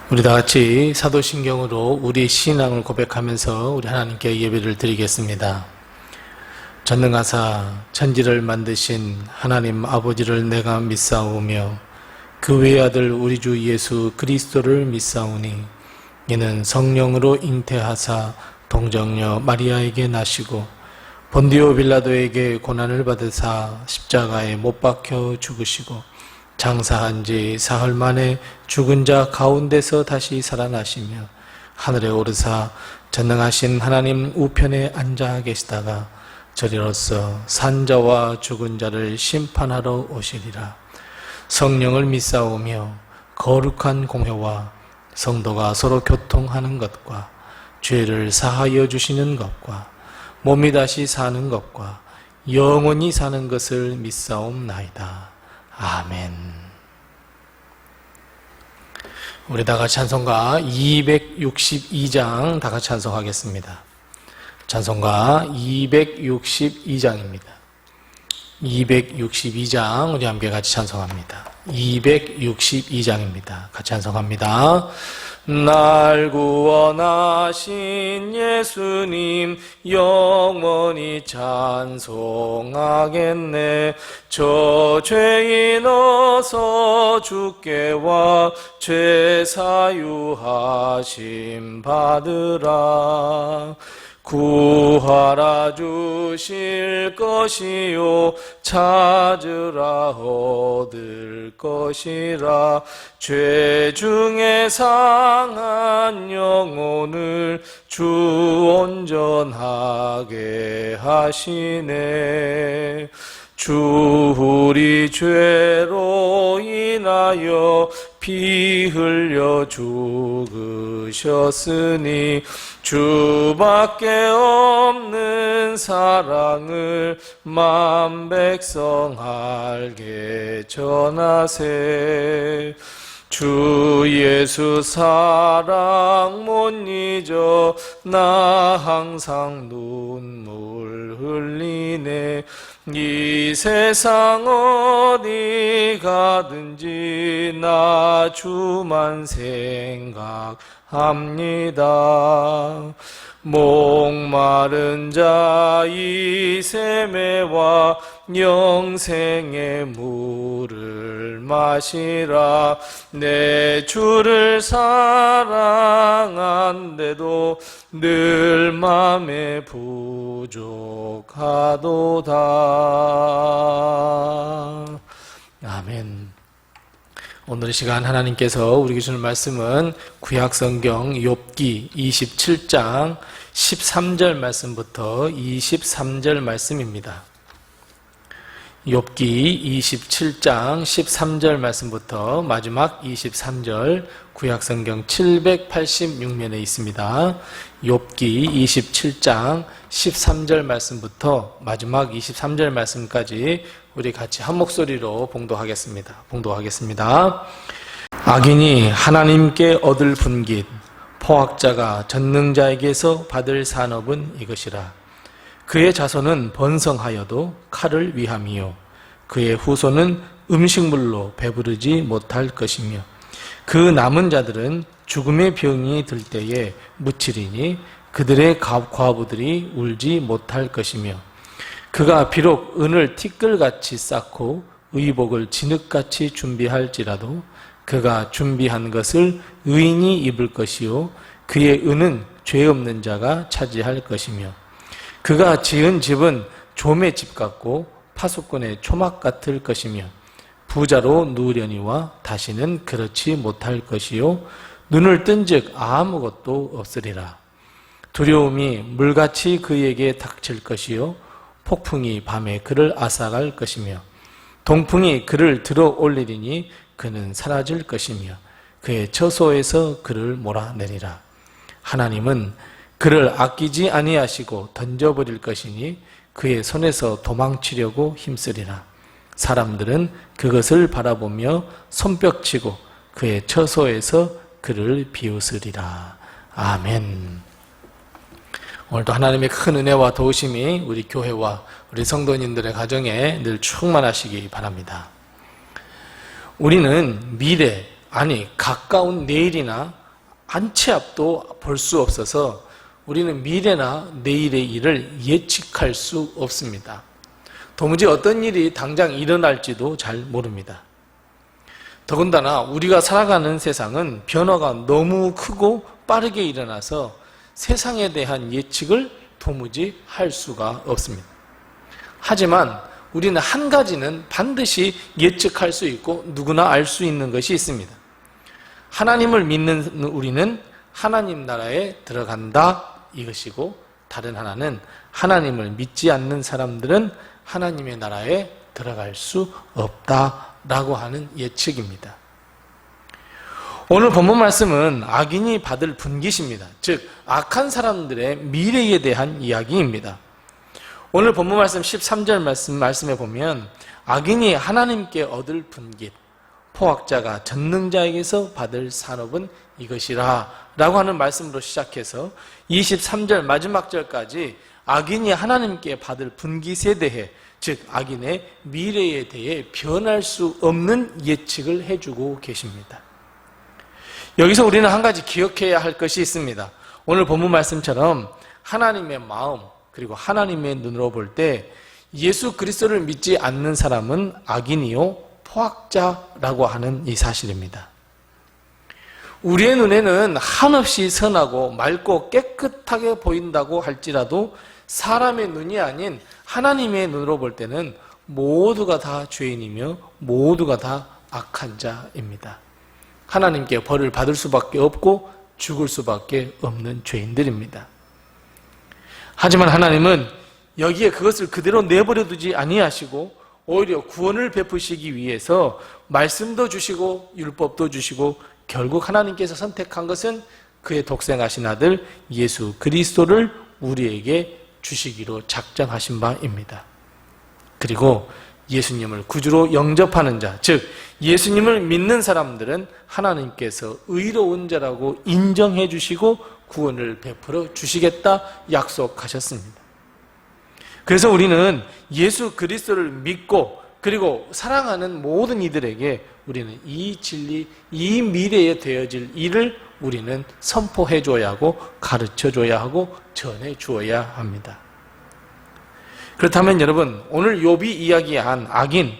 우리 다 같이 사도신경으로 우리 신앙을 고백하면서 우리 하나님께 예배를 드리겠습니다. 전능하사 천지를 만드신 하나님 아버지를 내가 믿사오며 그 외아들 우리 주 예수 그리스도를 믿사오니 이는 성령으로 잉태하사 동정녀 마리아에게 나시고 본디오 빌라도에게 고난을 받으사 십자가에 못 박혀 죽으시고 장사한 지 사흘 만에 죽은 자 가운데서 다시 살아나시며 하늘에 오르사 전능하신 하나님 우편에 앉아 계시다가 저리로서 산자와 죽은 자를 심판하러 오시리라. 성령을 믿사오며 거룩한 공회와 성도가 서로 교통하는 것과 죄를 사하여 주시는 것과 몸이 다시 사는 것과 영원히 사는 것을 믿사옵나이다. 아멘. 우리 다 같이 찬송가 262장 다 같이 찬송하겠습니다. 찬송가 262장입니다. 262장 우리 함께 같이 찬송합니다. 262장입니다. 같이 찬송합니다. 날 구원하신 예수님 영원히 찬송하겠네. 저 죄인 어서 주께 와 죄 사유하심 받으라. 구하라 주실 것이요 찾으라 얻을 것이라. 죄 중에 상한 영혼을 주 온전하게 하시네. 주 우리 죄로 인하여 피 흘려 죽으셨으니 주밖에 없는 사랑을 만 백성 알게 전하세. 주 예수 사랑 못 잊어 나 항상 눈물 흘리네. 이 세상 어디 가든지 나 주만 생각합니다. 목마른 자 이 샘에와 영생의 물을 마시라. 내 주를 사랑한데도 늘 맘에 부족하도다. 아멘. 오늘 이 시간 하나님께서 우리에게 주는 말씀은 구약성경 욥기 27장 13절 말씀부터 23절 말씀입니다. 욥기 27장 13절 말씀부터 마지막 23절 구약성경 786면에 있습니다. 욥기 27장 13절 말씀부터 마지막 23절 말씀까지 우리 같이 한 목소리로 봉독하겠습니다. 악인이 하나님께 얻을 분깃, 포악자가 전능자에게서 받을 산업은 이것이라. 그의 자손은 번성하여도 칼을 위함이요 그의 후손은 음식물로 배부르지 못할 것이며 그 남은 자들은 죽음의 병이 들 때에 묻히리니 그들의 과부들이 울지 못할 것이며 그가 비록 은을 티끌같이 쌓고 의복을 진흙같이 준비할지라도 그가 준비한 것을 의인이 입을 것이요 그의 은은 죄 없는 자가 차지할 것이며 그가 지은 집은 좀의 집 같고 파수꾼의 초막 같을 것이며 부자로 누우려니와 다시는 그렇지 못할 것이요 눈을 뜬즉 아무것도 없으리라. 두려움이 물같이 그에게 닥칠 것이요 폭풍이 밤에 그를 앗아갈 것이며 동풍이 그를 들어 올리리니 그는 사라질 것이며 그의 처소에서 그를 몰아내리라. 하나님은 그를 아끼지 아니하시고 던져버릴 것이니 그의 손에서 도망치려고 힘쓰리라. 사람들은 그것을 바라보며 손뼉치고 그의 처소에서 그를 비웃으리라. 아멘. 오늘도 하나님의 큰 은혜와 도우심이 우리 교회와 우리 성도님들의 가정에 늘 충만하시기 바랍니다. 우리는 미래, 아니 가까운 내일이나 한 치 앞도 볼 수 없어서 우리는 미래나 내일의 일을 예측할 수 없습니다. 도무지 어떤 일이 당장 일어날지도 잘 모릅니다. 더군다나 우리가 살아가는 세상은 변화가 너무 크고 빠르게 일어나서 세상에 대한 예측을 도무지 할 수가 없습니다. 하지만 우리는 한 가지는 반드시 예측할 수 있고 누구나 알 수 있는 것이 있습니다. 하나님을 믿는 우리는 하나님 나라에 들어간다 이것이고, 다른 하나는 하나님을 믿지 않는 사람들은 하나님의 나라에 들어갈 수 없다라고 하는 예측입니다. 오늘 본문 말씀은 악인이 받을 분깃입니다. 즉 악한 사람들의 미래에 대한 이야기입니다. 오늘 본문 말씀 13절 말씀에 보면 악인이 하나님께 얻을 분깃, 포악자가 전능자에게서 받을 산업은 이것이라 라고 하는 말씀으로 시작해서 23절 마지막 절까지 악인이 하나님께 받을 분깃에 대해, 즉 악인의 미래에 대해 변할 수 없는 예측을 해주고 계십니다. 여기서 우리는 한 가지 기억해야 할 것이 있습니다. 오늘 본문 말씀처럼 하나님의 마음 그리고 하나님의 눈으로 볼 때 예수 그리스도를 믿지 않는 사람은 악인이요 포악자라고 하는 이 사실입니다. 우리의 눈에는 한없이 선하고 맑고 깨끗하게 보인다고 할지라도 사람의 눈이 아닌 하나님의 눈으로 볼 때는 모두가 다 죄인이며 모두가 다 악한 자입니다. 하나님께 벌을 받을 수밖에 없고 죽을 수밖에 없는 죄인들입니다. 하지만 하나님은 여기에 그것을 그대로 내버려 두지 아니하시고 오히려 구원을 베푸시기 위해서 말씀도 주시고 율법도 주시고 결국 하나님께서 선택한 것은 그의 독생하신 아들 예수 그리스도를 우리에게 주시기로 작정하신 바입니다. 그리고 예수님을 구주로 영접하는 자, 즉 예수님을 믿는 사람들은 하나님께서 의로운 자라고 인정해 주시고 구원을 베풀어 주시겠다 약속하셨습니다. 그래서 우리는 예수 그리스도를 믿고 그리고 사랑하는 모든 이들에게 우리는 이 진리, 이 미래에 되어질 일을 우리는 선포해 줘야 하고 가르쳐 줘야 하고 전해 주어야 합니다. 그렇다면 여러분, 오늘 욥이 이야기한 악인,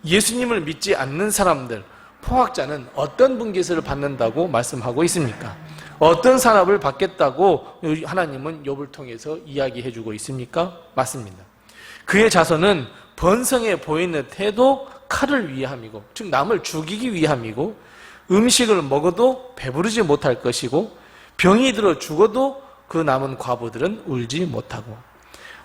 예수님을 믿지 않는 사람들, 포악자는 어떤 분깃을 받는다고 말씀하고 있습니까? 어떤 산업을 받겠다고 하나님은 욥을 통해서 이야기해 주고 있습니까? 맞습니다. 그의 자손은 번성해 보이는 태도 칼을 위함이고, 즉 남을 죽이기 위함이고, 음식을 먹어도 배부르지 못할 것이고, 병이 들어 죽어도 그 남은 과부들은 울지 못하고,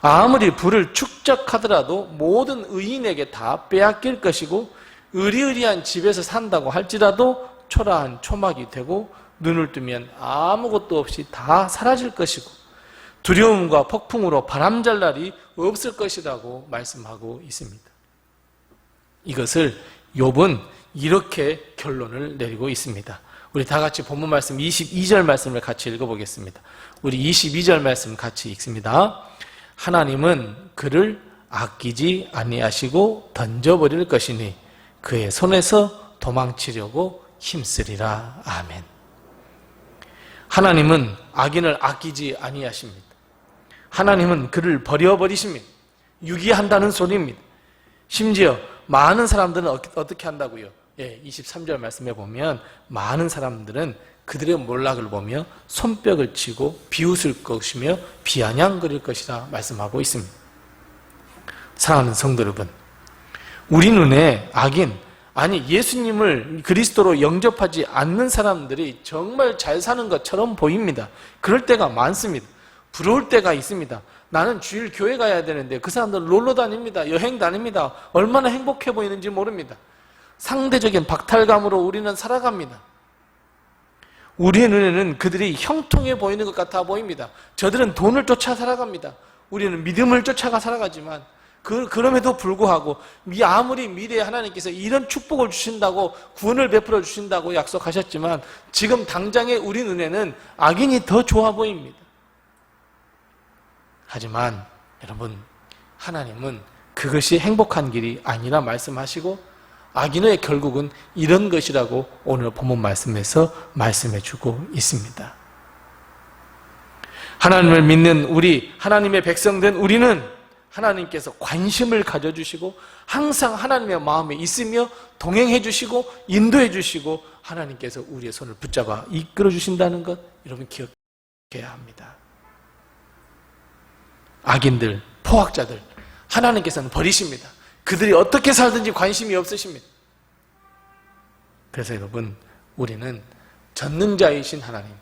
아무리 부를 축적하더라도 모든 의인에게 다 빼앗길 것이고, 의리의리한 집에서 산다고 할지라도 초라한 초막이 되고, 눈을 뜨면 아무것도 없이 다 사라질 것이고, 두려움과 폭풍으로 바람잘 날이 없을 것이라고 말씀하고 있습니다. 이것을 욥은 이렇게 결론을 내리고 있습니다. 우리 다 같이 본문 말씀 22절 말씀을 같이 읽어보겠습니다. 우리 22절 말씀 같이 읽습니다. 하나님은 그를 아끼지 아니하시고 던져버릴 것이니 그의 손에서 도망치려고 힘쓰리라. 아멘. 하나님은 악인을 아끼지 아니하십니다. 하나님은 그를 버려버리십니다. 유기한다는 소리입니다. 심지어 많은 사람들은 어떻게 한다고요? 23절 말씀에 보면 많은 사람들은 그들의 몰락을 보며 손뼉을 치고 비웃을 것이며 비아냥거릴 것이라 말씀하고 있습니다. 사랑하는 성도 여러분, 우리 눈에 악인, 아니 예수님을 그리스도로 영접하지 않는 사람들이 정말 잘 사는 것처럼 보입니다. 그럴 때가 많습니다. 부러울 때가 있습니다. 나는 주일 교회 가야 되는데 그 사람들은 놀러 다닙니다. 여행 다닙니다. 얼마나 행복해 보이는지 모릅니다. 상대적인 박탈감으로 우리는 살아갑니다. 우리의 눈에는 그들이 형통해 보이는 것 같아 보입니다. 저들은 돈을 쫓아 살아갑니다. 우리는 믿음을 쫓아가 살아가지만 그럼에도 불구하고 아무리 미래에 하나님께서 이런 축복을 주신다고 구원을 베풀어 주신다고 약속하셨지만 지금 당장의 우리 눈에는 악인이 더 좋아 보입니다. 하지만 여러분, 하나님은 그것이 행복한 길이 아니라 말씀하시고 악인의 결국은 이런 것이라고 오늘 본문 말씀에서 말씀해 주고 있습니다. 하나님을 믿는 우리, 하나님의 백성된 우리는 하나님께서 관심을 가져주시고 항상 하나님의 마음에 있으며 동행해 주시고 인도해 주시고 하나님께서 우리의 손을 붙잡아 이끌어 주신다는 것 여러분 기억해야 합니다. 악인들, 포악자들 하나님께서는 버리십니다. 그들이 어떻게 살든지 관심이 없으십니다. 그래서 여러분 우리는 전능자이신 하나님,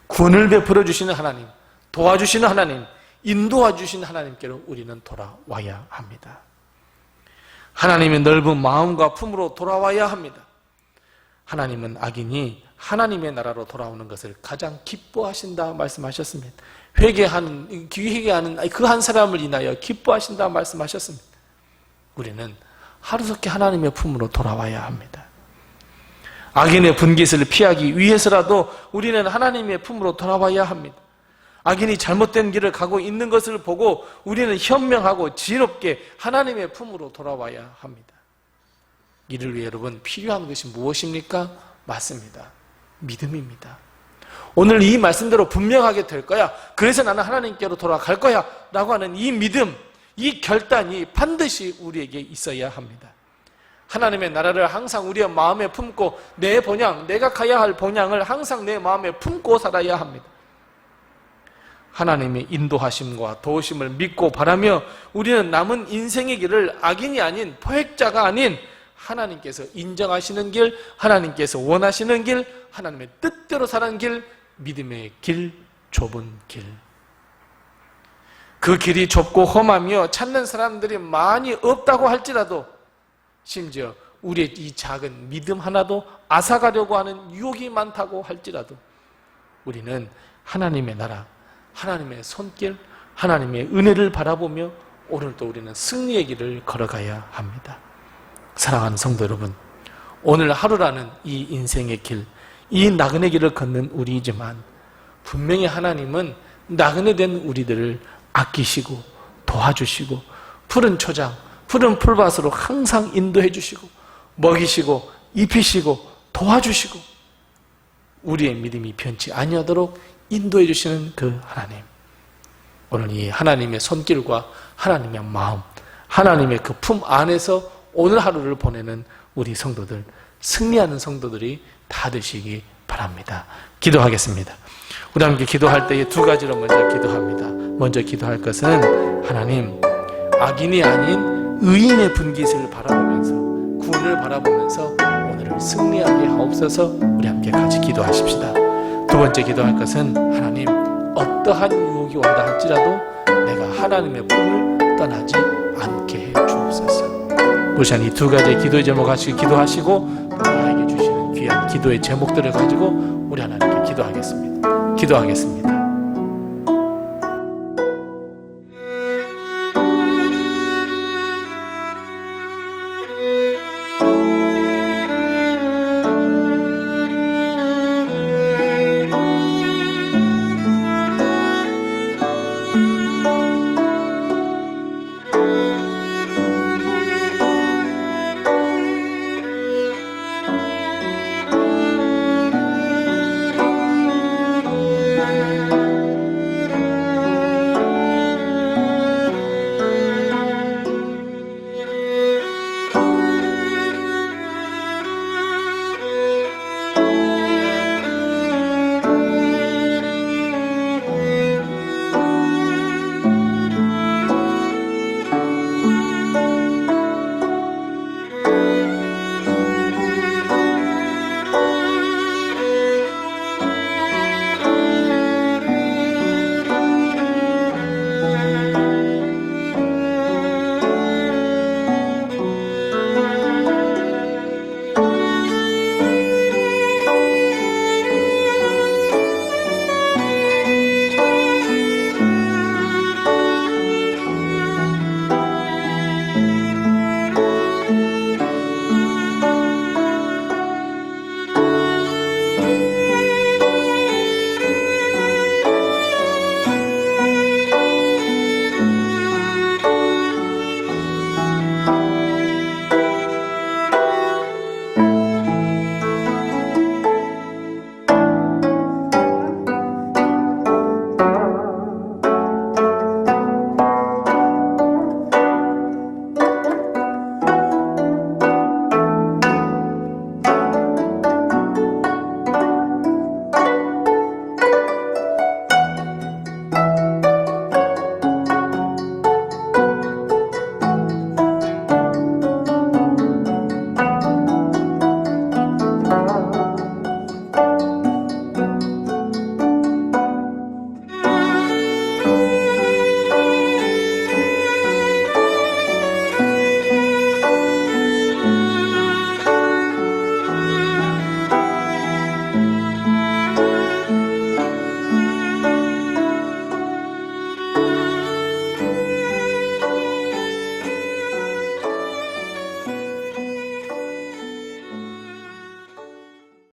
구원을 베풀어 주시는 하나님, 도와주시는 하나님, 인도해 주신 하나님께로 우리는 돌아와야 합니다. 하나님의 넓은 마음과 품으로 돌아와야 합니다. 하나님은 악인이 하나님의 나라로 돌아오는 것을 가장 기뻐하신다 말씀하셨습니다. 회개하는 그 한 사람을 인하여 기뻐하신다 말씀하셨습니다. 우리는 하루속히 하나님의 품으로 돌아와야 합니다. 악인의 분깃을 피하기 위해서라도 우리는 하나님의 품으로 돌아와야 합니다. 악인이 잘못된 길을 가고 있는 것을 보고 우리는 현명하고 지혜롭게 하나님의 품으로 돌아와야 합니다. 이를 위해 여러분 필요한 것이 무엇입니까? 맞습니다. 믿음입니다. 오늘 이 말씀대로 분명하게 될 거야. 그래서 나는 하나님께로 돌아갈 거야 라고 하는 이 믿음, 이 결단이 반드시 우리에게 있어야 합니다. 하나님의 나라를 항상 우리의 마음에 품고 내 본향, 내가 가야 할 본향을 항상 내 마음에 품고 살아야 합니다. 하나님의 인도하심과 도우심을 믿고 바라며 우리는 남은 인생의 길을 악인이 아닌 포획자가 아닌 하나님께서 인정하시는 길, 하나님께서 원하시는 길, 하나님의 뜻대로 사는 길, 믿음의 길, 좁은 길. 그 길이 좁고 험하며 찾는 사람들이 많이 없다고 할지라도 심지어 우리의 이 작은 믿음 하나도 앗아가려고 하는 유혹이 많다고 할지라도 우리는 하나님의 나라, 하나님의 손길, 하나님의 은혜를 바라보며 오늘도 우리는 승리의 길을 걸어가야 합니다. 사랑하는 성도 여러분, 오늘 하루라는 이 인생의 길, 이 나그네 길을 걷는 우리이지만 분명히 하나님은 나그네 된 우리들을 아끼시고 도와주시고 푸른 초장, 푸른 풀밭으로 항상 인도해 주시고 먹이시고 입히시고 도와주시고 우리의 믿음이 변치 아니하도록 인도해 주시는 그 하나님, 오늘 이 하나님의 손길과 하나님의 마음, 하나님의 그 품 안에서 오늘 하루를 보내는 우리 성도들, 승리하는 성도들이 다 되시기 바랍니다. 기도하겠습니다. 우리 함께 기도할 때에 두 가지로 먼저 기도합니다. 먼저 기도할 것은 하나님, 악인이 아닌 의인의 분깃을 바라보면서 구원을 바라보면서 오늘을 승리하게 하옵소서. 우리 함께 같이 기도하십시다. 두 번째 기도할 것은 하나님, 어떠한 유혹이 온다 할지라도 내가 하나님의 품을 떠나지 않게 해 주옵소서. 우리 시간 이 두 가지의 기도의 제목 같이 기도하시고 나에게 주시는 귀한 기도의 제목들을 가지고 우리 하나님께 기도하겠습니다.